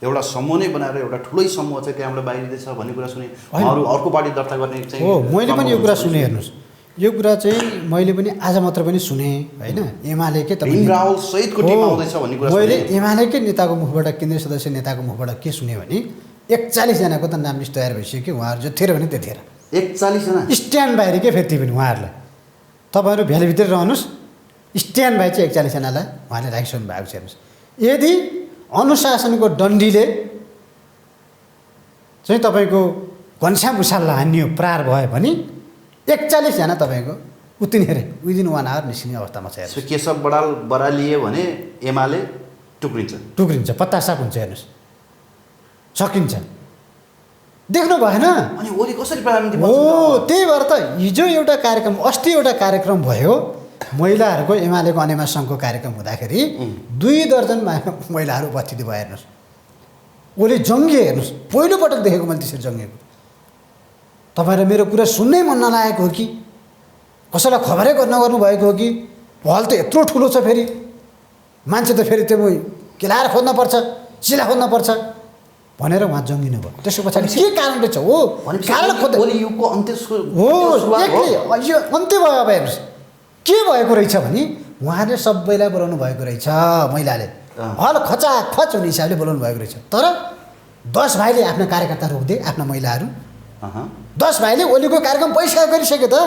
एउटा समूह नै बनाएर एउटा ठुलै समूह चाहिँ त्यहाँबाट बाहिरिँदैछ भन्ने कुरा सुने। अरू अर्को पार्टी दर्ता गर्ने चाहिँ हो, मैले पनि यो कुरा सुने। हेर्नुहोस्, यो कुरा चाहिँ मैले पनि आज मात्र पनि सुने, होइन? एमालेकै भीम रावल सहितको टिम आउँदैछ भन्ने कुरा मैले एमालेकै नेताको मुखबाट, केन्द्रीय सदस्य नेताको मुखबाट के सुने भने 41 जनाको त नाम लिस्ट तयार भइसक्यो। उहाँहरू जतिखेर भने त्यतिखेर 41 जना स्ट्यान्ड बाई के फेरि पनि उहाँहरूलाई तपाईँहरू भ्यालीभित्र रहनुहोस्, स्ट्यान्ड बाई चाहिँ 41 जनालाई उहाँले राखिसक्नु भएको छ। हेर्नुहोस्, यदि अनुशासनको डन्डीले चाहिँ तपाईँको घनश्याम भुषाललाई हान्यो, प्रहार भयो भने 41 जना तपाईँको उत्तिने अरे विदिन 1 आवर निस्किने अवस्थामा छ हेर्नुहोस्। केशव बरालिए भने एमाले टुक्रिन्छ पत्तासाप हुन्छ हेर्नुहोस्, सकिन्छ। देख्नु भएन? अनि ओली कसरी प्रधानमन्त्री हो, त्यही भएर त हिजो एउटा कार्यक्रम, अस्ति एउटा कार्यक्रम भयो महिलाहरूको, एमालेको अनेमा सङ्घको कार्यक्रम हुँदाखेरि 2 दर्जन महिलाहरू उपस्थिति भयो हेर्नुहोस्। ओली जङ्गिए हेर्नुहोस्, पहिलोपटक देखेको मैले त्यसरी जङ्गिएको। तपाईँलाई मेरो कुरा सुन्नै मन नलागेको हो कि कसैलाई खबरै नगर्नु भएको हो कि भल त यत्रो ठुलो छ, फेरि मान्छे त फेरि त्यो केलाएर खोज्नुपर्छ, सिला खोज्नुपर्छ भनेर उहाँ जङ्गिनु भयो। त्यसको पछाडि के कारणले छ हो, कारण खोज्दै ओली युगको अन्त्य हो, यो अन्त्य भयो। अब हेर्नुहोस् के भएको रहेछ भने उहाँले सबैलाई बोलाउनु भएको रहेछ, महिलाले हल खचाखच हुने हिसाबले बोलाउनु भएको रहेछ। तर 10 भाइले आफ्ना कार्यकर्ता रोक्दै, आफ्ना महिलाहरू 10 भाइले ओलीको कार्यक्रम बहिष्कार गरिसक्यो त।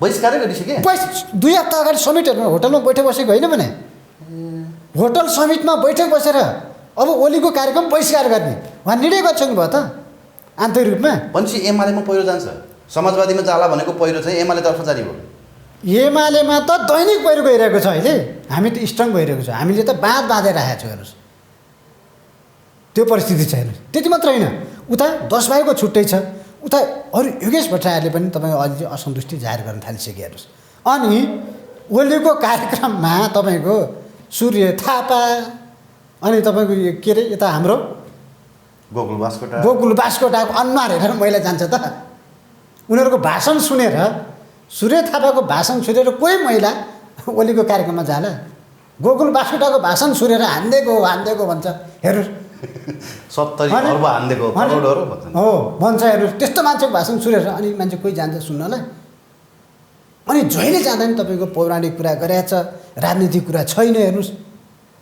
बहिष्कारै गरिसके। 2 हप्ता अगाडि समिटहरूमा होटलमा बैठक बसेको होइन भने, होटल समिटमा बैठक बसेर अब ओलीको कार्यक्रम बहिष्कार गर्ने उहाँ निर्णय गरिसक्नु भयो त आन्तरिक रूपमा। भनेपछि एमालेमा पहिरो जान्छ, समाजवादीमा जाला भनेको पहिरो चाहिँ एमालेतर्फ जाने भयो। एमालेमा त दैनिक पहिरो गइरहेको छ अहिले, हामी त स्ट्रङ भइरहेको छ, हामीले त बाँध बाँधेर राखेको छौँ हेर्नुहोस्। त्यो परिस्थिति छ हेर्नुहोस्। त्यति मात्र होइन, उता 10 भाइको छुट्टै छ, उता अरू योगेश भट्टराईले पनि तपाईँको अहिले असन्तुष्टि जाहेर गर्न थालिसके हेर्नुहोस्। अनि ओलीको कार्यक्रममा तपाईँको सूर्य थापा अनि तपाईँको यो के अरे यता हाम्रो गोकुल बास्कोटाको अनुहार हेरेर महिला जान्छ त। उनीहरूको भाषण सुनेर, सूर्य थापाको भाषण सुनेर कोही महिला ओलीको कार्यक्रममा जाला? गोकुल बास्कोटाको भाषण सुनेर हान्देको भन्छ हेर्नुहोस्। 70 अर्ब हान्देको करोडहरू हो भन्छ हेर्नुहोस्। त्यस्तो मान्छेको भाषण सुनेर अनि मान्छे कोही जान्छ सुन्नलाई? अनि जहिले जाँदा पनि तपाईँको पौराणिक कुरा गरेछ, राजनीतिक कुरा छैन हेर्नुहोस्।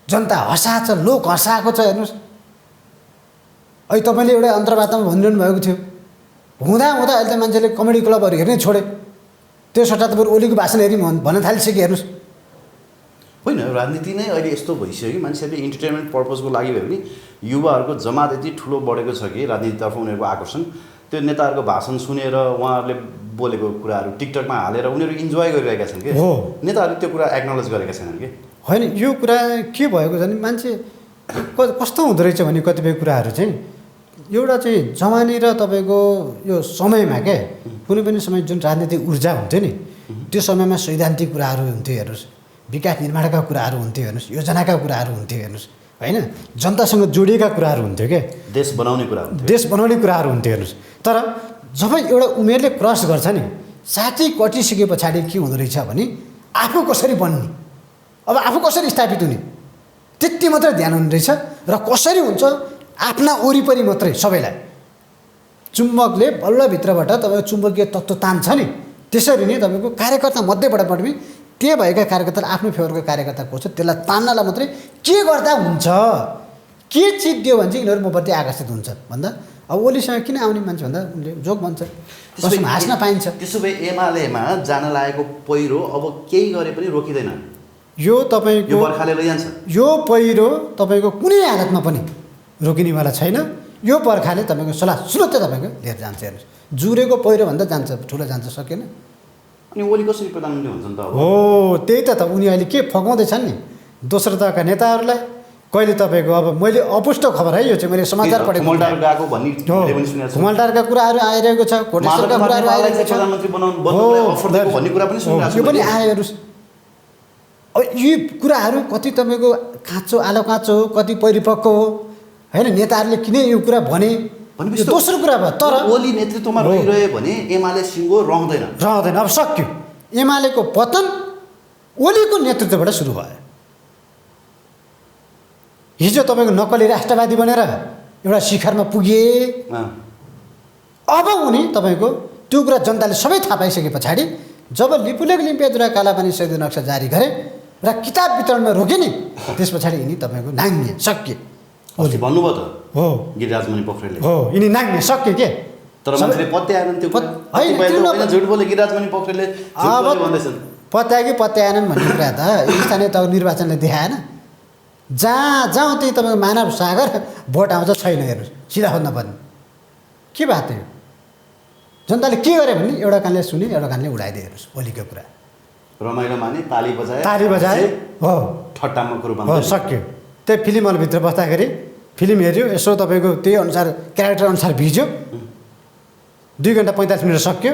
जनता हँसाएको छ, लोक हँसाएको छ हेर्नुहोस्। अहिले तपाईँले एउटा अन्तर्वार्तामा भनिरहनु भएको थियो, हुँदा अहिले त मान्छेले कमेडी क्लबहरू हेर्नै छोडे, त्यो सट्टा तपाईँ ओलीको भाषण हेरि भन्न थालिसक्यो हेर्नुहोस्। होइन, राजनीति नै अहिले यस्तो भइसक्यो कि मान्छेहरूले इन्टरटेनमेन्ट पर्पजको लागि भयो भने युवाहरूको जमात यति ठुलो बढेको छ कि राजनीतितर्फ उनीहरूको आकर्षण त्यो नेताहरूको भाषण सुनेर उहाँहरूले बोलेको कुराहरू टिकटकमा हालेर उनीहरू इन्जोय गरिरहेका छन् कि नेताहरूले त्यो कुरा एक्नोलेज गरेका छैनन् कि। होइन, यो कुरा के भएको छ भने मान्छे कस्तो हुँदो रहेछ भने कतिपय कुराहरू चाहिँ एउटा चाहिँ जमानी र तपाईँको यो समयमा क्या कुनै पनि समय जुन राजनीतिक ऊर्जा हुन्थ्यो नि त्यो समयमा सैद्धान्तिक कुराहरू हुन्थ्यो हेर्नुहोस्, विकास निर्माणका कुराहरू हुन्थ्यो हेर्नुहोस्, योजनाका कुराहरू हुन्थ्यो हेर्नुहोस्, होइन जनतासँग जोडिएका कुराहरू हुन्थ्यो क्या, देश बनाउने कुराहरू हुन्थ्यो हेर्नुहोस्। तर जब एउटा उमेरले क्रस गर्छ नि, 60 कटिसके पछाडि के हुँदो रहेछ भने आफू कसरी बन्ने, अब आफू कसरी स्थापित हुने त्यति मात्रै ध्यान हुने रहेछ। र कसरी हुन्छ आफ्ना वरिपरि मात्रै सबैलाई चुम्बकले बल्लभित्रबाट तपाईँको चुम्बकीय तत्त्व तान्छ नि, त्यसरी नै तपाईँको कार्यकर्ता मध्येबाट पनि त्यही भएका कार्यकर्ता आफ्नो फेभरको कार्यकर्ता को छ त्यसलाई तान्नलाई मात्रै के गर्दा हुन्छ, के चिज दियो भने चाहिँ यिनीहरू मप्रति आकर्षित हुन्छ भन्दा अब ओलीसँग किन आउने मान्छे भन्दा उनले जोक भन्छ, त्यसमा हाँस्न पाइन्छ। त्यसो भए एमालेमा जान लागेको पहिरो अब केही गरे पनि रोकिँदैन, यो तपाईँको बर्खाले लैजान्छ। यो पहिरो तपाईँको कुनै हालतमा पनि रोकिनेवाला छैन। यो बर्खाले तपाईँको सल्लाह सुरुत्तै तपाईँको लिएर जान्छ हेर्नुहोस्। जुरेको पहिरो भन्दा जान्छ, ठुलो जान्छ, सकेन। अनि ओली कसरी प्रधानमन्त्री हुन्छन् त? हो त्यही त उनी अहिले के फकाउँदैछन् नि दोस्रो तहका नेताहरूलाई। कहिले तपाईँको अब मैले अपुष्ट खबर है, यो चाहिँ मैले समाचार पढेको, घुमलटारका कुराहरू आइरहेको छ, कोटेश्वरका कुराहरू आइरहेको छ, यो पनि आयो हेर्नुहोस्। अब यी कुराहरू कति तपाईँको काँचो आलो काँचो हो, कति परिपक्व हो, होइन नेताहरूले किन यो कुरा भने दोस्रो कुरा भयो। तर ओली नेतृत्वमा रहिरह्यो भने एमाले सिङ्गो रहँदैन। अब सक्यो। एमालेको पतन ओलीको नेतृत्वबाट सुरु भयो। हिजो तपाईँको नक्कली राष्ट्रवादी बनेर एउटा शिखरमा पुगे, अब उनी तपाईँको त्यो कुरा जनताले सबै थाहा पाइसके पछाडि जब लिपुलेख लिम्पियादुरा कालापानी शहीद नक्सा जारी गरे र किताब वितरणमा रोके नि, त्यस पछाडि यिनी तपाईँको नाङ्गे सकिए। ओली भन्नुभयो त हो, गिरिराजमणि पोखरेलले हो, यिनी नाङ्गे सकिए के। तर मान्छेले पत्याएनन् त्यो होइन, झुट बोले गिरिराजमणि पोखरेलले भन्दैछन्। पत्याएनन् भन्ने कुरा त स्थानीय तह निर्वाचनले देखाएन। जहाँ त्यही तपाईँको मानव सागर भोट आउँछ छैन हेर्नुहोस्, सिधा खोज्न पर्ने के बात हो। जनताले के गरे भने एउटा कानले सुने एउटा कानले उडाइदिए हेर्नुहोस् ओलीको कुरा। रमाइलो माने ताली बजाए हो ठट्टामा कुरो हो बन्द सक्यो। त्यो फिल्म हलभित्र बस्दाखेरि फिल्म हेऱ्यो, यसो तपाईँको त्यही अनुसार क्यारेक्टर अनुसार भिज्यो, 2 घन्टा 45 मिनट सक्यो,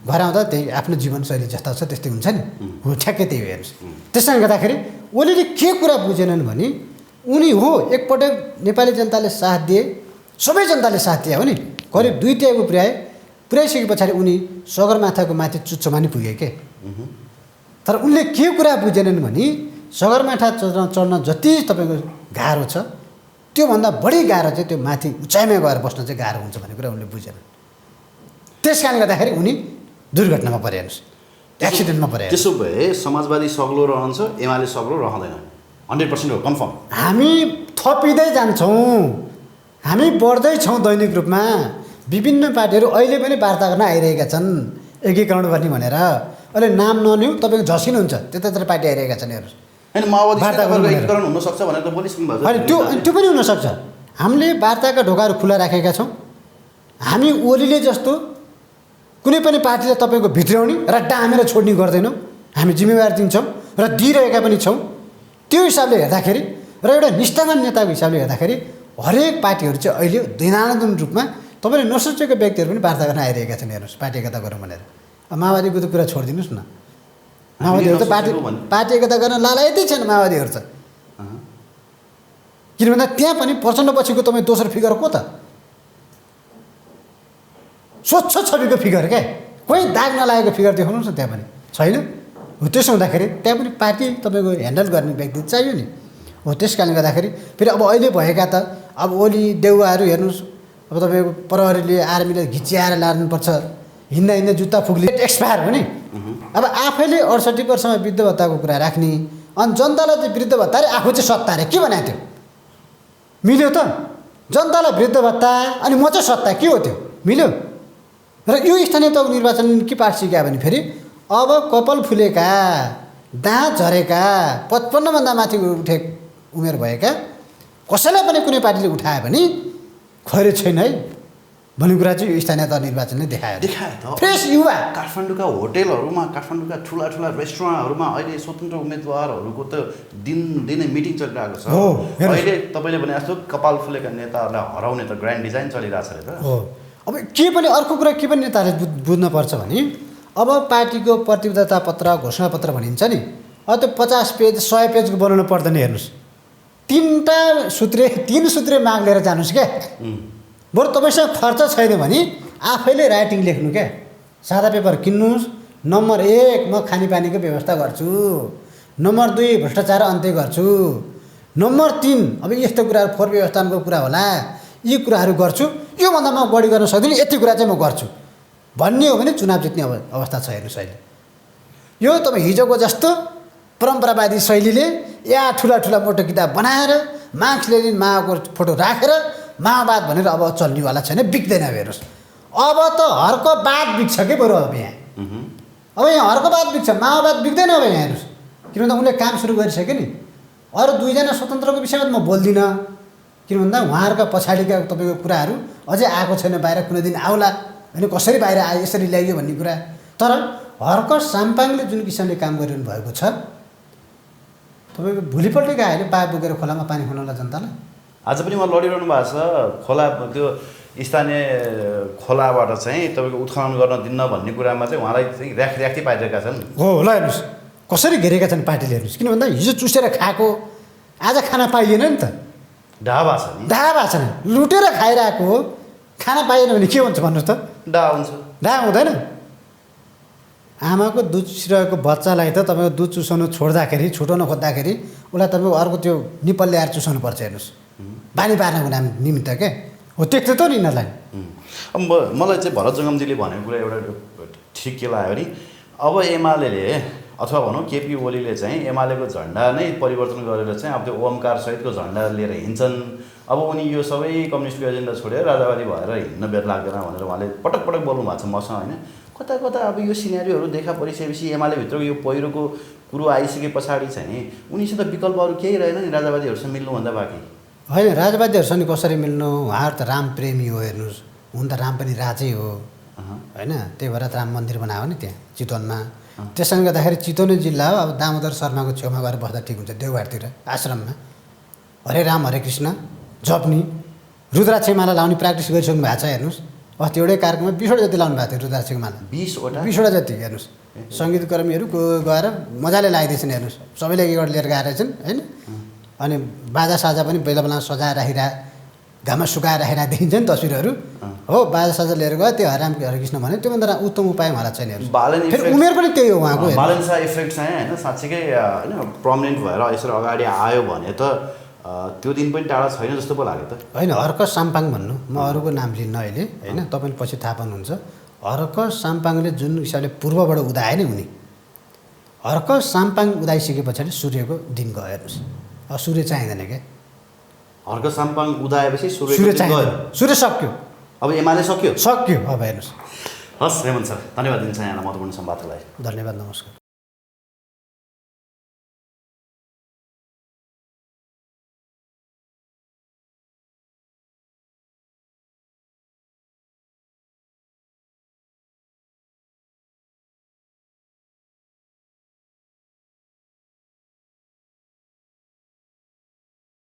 घर आउँदा त्यही आफ्नो जीवनशैली जस्तो छ त्यस्तै हुन्छ नि, हो ठ्याक्कै त्यही हो हेर्नुहोस्। त्यसले गर्दाखेरि ओलीले के कुरा बुझेनन् भने उनी हो एकपटक नेपाली जनताले साथ दिए, सबै जनताले साथ दिए हो नि, करिब 2 त्यागो पुर्याइसके पछाडि उनी सगरमाथाको माथि चुच्चोमा नि पुगे के। तर उनले के कुरा बुझेनन् भने सगरमाथा चढ्न जति तपाईँको गाह्रो छ त्योभन्दा बढी गाह्रो चाहिँ त्यो माथि उचाइमा गएर बस्न चाहिँ गाह्रो हुन्छ भन्ने कुरा उनले बुझेनन्। त्यस कारणले गर्दाखेरि उनी दुर्घटनामा परे, हेर्नुहोस्, एक्सिडेन्टमा परे। त्यसो भए समाजवादी सग्लो रहन्छ, एमाले सग्लो रहँदैन, 100% हो, कन्फर्म। हामी थपिँदै जान्छौँ, हामी बढ्दैछौँ दैनिक रूपमा। विभिन्न पार्टीहरू अहिले पनि वार्ता गर्न आइरहेका छन् एकीकरण गर्ने भनेर। अहिले नाम नलिउँ, तपाईँको झसिनुहुन्छ, त्यतातिर पार्टी आइरहेका छन् हेर्नुहोस्। होइन, माओवादी एकीकरण हुनसक्छ भनेर त बोलिसक्नु भएको छ। होइन, त्यो पनि हुनसक्छ। हामीले वार्ताका ढोकाहरू खुला राखेका छौँ। हामी ओलीले जस्तो कुनै पनि पार्टीलाई तपाईँको भित्र्याउने र डामेर छोड्ने गर्दैनौँ। हामी जिम्मेवार दिन्छौँ र दिइरहेका पनि छौँ। त्यो हिसाबले हेर्दाखेरि र एउटा निष्ठावान नेताको हिसाबले हेर्दाखेरि हरेक पार्टीहरू चाहिँ अहिले दैनन्दिन रूपमा तपाईँले नसोचेको व्यक्तिहरू पनि वार्ता गर्न आइरहेका छन् हेर्नुहोस्, पार्टी एकता गरौँ भनेर। माओवादीको त कुरा छोडिदिनुहोस् न, माओवादीहरू त पार्टी एकता गर्न लालायतै छैन माओवादीहरू त। किन भन्दा त्यहाँ पनि प्रचण्ड पछिको तपाईँ दोस्रो फिगर को त? स्वच्छ छविको फिगर क्या, कोही दाग नलागेको फिगर देखाउनुहोस् न, त्यहाँ पनि छैन। हो त्यसो हुँदाखेरि त्यहाँ पनि पार्टी तपाईँको ह्यान्डल गर्ने व्यक्ति चाहियो नि। हो त्यस कारणले गर्दाखेरि फेरि अब अहिले भएका त अब ओली देउवाहरू हेर्नुहोस्, अब तपाईँको प्रहरीले आर्मीले घिच्याएर लानुपर्छ, हिँड्दा जुत्ता फुक्ले एक्सपायर हो नि। अब आफैले 68 वर्षमा वृद्ध भत्ताको कुरा राख्ने, अनि जनतालाई चाहिँ वृद्ध भत्ता अरे आफू चाहिँ सत्ता अरे के बनाएको थियो? मिल्यो त? जनतालाई वृद्ध भत्ता अनि म चाहिँ सत्ता, के हो त्यो? मिल्यो? र यो स्थानीय तहको निर्वाचन के पाठ सिक्यो भने फेरि अब कपाल फुलेका, दाँत झरेका, 55भन्दा माथि उठे उमेर भएका कसैलाई पनि कुनै पार्टीले उठायो भने खैर छैन है भन्ने कुरा चाहिँ यो स्थानीय तह निर्वाचनले देखायो त। फ्रेस युवा काठमाडौँका होटेलहरूमा, काठमाडौँका ठुला रेस्टुरेन्टहरूमा अहिले स्वतन्त्र उम्मेदवारहरूको त दिनै मिटिङ चलिरहेको छ। अहिले तपाईँले भने जस्तो कपाल फुलेका नेताहरूलाई हराउने त ग्रान्ड डिजाइन चलिरहेको छ अरे त। हो, अब के पनि अर्को कुरा के पनि नेताहरूले बुझ्नुपर्छ भने अब पार्टीको प्रतिबद्धता पत्र, घोषणापत्र भनिन्छ नि, अब त्यो 50 पेज 100 पेजको बनाउनु पर्दैन। हेर्नुहोस्, 3 सूत्रे माग लिएर जानुहोस् क्या। बरु तपाईँसँग खर्च छैन भने आफैले राइटिङ लेख्नु क्या, सादा पेपर किन्नुहोस्। नम्बर 1 म खानेपानीको व्यवस्था गर्छु, नम्बर 2 भ्रष्टाचार अन्त्य गर्छु, नम्बर 3 अब यस्तो कुराहरू फोहोर व्यवस्थापनको कुरा होला, यी कुराहरू गर्छु, योभन्दा म बढी गर्न सक्दिनँ, यति कुरा चाहिँ म गर्छु भन्ने हो भने चुनाव जित्ने अवस्था छ। हेर्नुहोस्, अहिले यो तपाईँ हिजोको जस्तो परम्परावादी शैलीले या ठुला मोटो किताब बनाएर मार्क्स लेनिन माओको फोटो राखेर माओवाद भनेर अब चल्नेवाला छैन, बिग्दैन। हेर्नुहोस्, अब त हर्कबाद बिग्छ के बरु अब यहाँ हर्कबाद बिग्छ, माओवाद बिग्दैन अब यहाँ। हेर्नुहोस्, किन भन्दा उनले काम सुरु गरिसक्यो नि। अरू 2 जना स्वतन्त्रको विषयमा त म बोल्दिनँ, किन भन्दा उहाँहरूका पछाडिका तपाईँको कुराहरू अझै आएको छैन, बाहिर कुनै दिन आउला होइन, कसरी बाहिर आयो, यसरी ल्याइयो भन्ने कुरा। तर हर्क साम्पाङले जुन किसिमले काम गरिरहनु भएको छ, तपाईँको भोलिपल्ट गयो होइन पाइप बोकेर खोलामा पानी खुवाउनलाई जनतालाई। आज पनि उहाँ लडिरहनु भएको छ, खोला त्यो स्थानीय खोलाबाट चाहिँ तपाईँको उत्खनन गर्न दिन्न भन्ने कुरामा चाहिँ उहाँलाई चाहिँ राखी पाइरहेका छन्। हो ल, हेर्नुहोस् कसरी घेरेका छन् पार्टीले। हेर्नुहोस्, किन भन्दा हिजो चुसेर खाएको आज खाना पाइएन नि त, ढाबा छ नि, ढाबा छ नि, लुटेर खाइरहेको हो, खाना पाइएन भने के हुन्छ भन्नुहोस् त? डा हुन्छ, डा हुँदैन। आमाको दुध चुसिरहेको बच्चालाई त तपाईँको दुध चुसाउनु छुटाउन खोज्दाखेरि उसलाई तपाईँको अर्को त्यो निप्पल ल्याएर चुसाउनु पर्छ। हेर्नुहोस्, बानी पार्नको नाम निमित्त क्या हो, त्यस्तो त नि यिनीहरूलाई। अब मलाई चाहिँ भरत जङ्गमजीले भनेको कुरा एउटा ठिक के लाग्यो नि, अब एमाले अथवा भनौँ केपी ओलीले चाहिँ एमालेको झन्डा नै परिवर्तन गरेर चाहिँ अब त्यो ओमकार सहितको झन्डा लिएर हिँड्छन्। अब उनी यो सबै कम्युनिस्टको एजेन्डा छोडेर राजावादी भएर हिँड्न बेर लाग्दैन भनेर उहाँले पटक बोल्नु भएको छ मसँग होइन। कता अब यो सिनेरियोहरू देखा परिसकेपछि एमाले भित्रको यो पहिरोको कुरो आइसके पछाडि चाहिँ उनीसित विकल्पहरू केही रहेन नि राजावादीहरूसँग मिल्नुभन्दा बाँकी। होइन, राजावादीहरूसँग कसरी मिल्नु? उहाँहरू त राम प्रेमी हो। हेर्नुहोस्, हुन त राम पनि राजै हो होइन, त्यही भएर त राम मन्दिर बनायो नि त्यहाँ चितवनमा। त्यसले गर्दाखेरि चितवन जिल्ला अब दामोदर शर्माको छेउमा गएर बस्दा ठिक हुन्छ देवघाटतिर आश्रममा हरे राम हरे कृष्ण जप्नी रुद्राक्षी माला लाउने प्र्याक्टिस गरिसक्नु भएको छ हेर्नुहोस् अस्ति एउटै कार्यक्रममा 20वटा जति लाउनु भएको थियो रुद्राक्षीको माला 20वटा जति हेर्नुहोस् सङ्गीतकर्मीहरू गएर मजाले लगाइदिएछन् हेर्नुहोस् सबैले एकबाट लिएर गएछन् होइन अनि बाजा साजा पनि बेला बेला सजाएर राखिरह घाममा सुकाएर राखिरह देखिन्छ नि तस्विरहरू हो बाजा साजा लिएर गयो त्यो हरे राम हरे कृष्ण भने त्योभन्दा उत्तम उपाय मलाई छैन हेर्नुहोस् फेरि उमेर पनि त्यही हो उहाँको बालेन्सा इफेक्ट चाहिँ होइन साँच्चीकै होइन प्रमिनेन्ट भएर यसरी अगाडि आयो भने त त्यो दिन पनि टाढा छैन जस्तो पो लाग्यो त होइन हर्क साम्पाङ भन्नु म अरूको नाम लिन्न अहिले होइन तपाईँले पछि थाहा पाउनुहुन्छ हर्क साम्पाङले जुन हिसाबले पूर्वबाट उदाए नि उनी हर्क साम्पाङ उदाइसके पछाडि सूर्यको दिन गयो हेर्नुहोस् अब सूर्य चाहिँदैन क्या हर्क साम्पाङ उदाएपछि सूर्य चाहिँदैन सूर्य सक्यो अब एमाले सक्यो अब हेर्नुहोस् हस् हेमन्त सर धन्यवाद दिन्छ यहाँलाई महत्त्वपूर्ण संवादको लागि धन्यवाद नमस्कार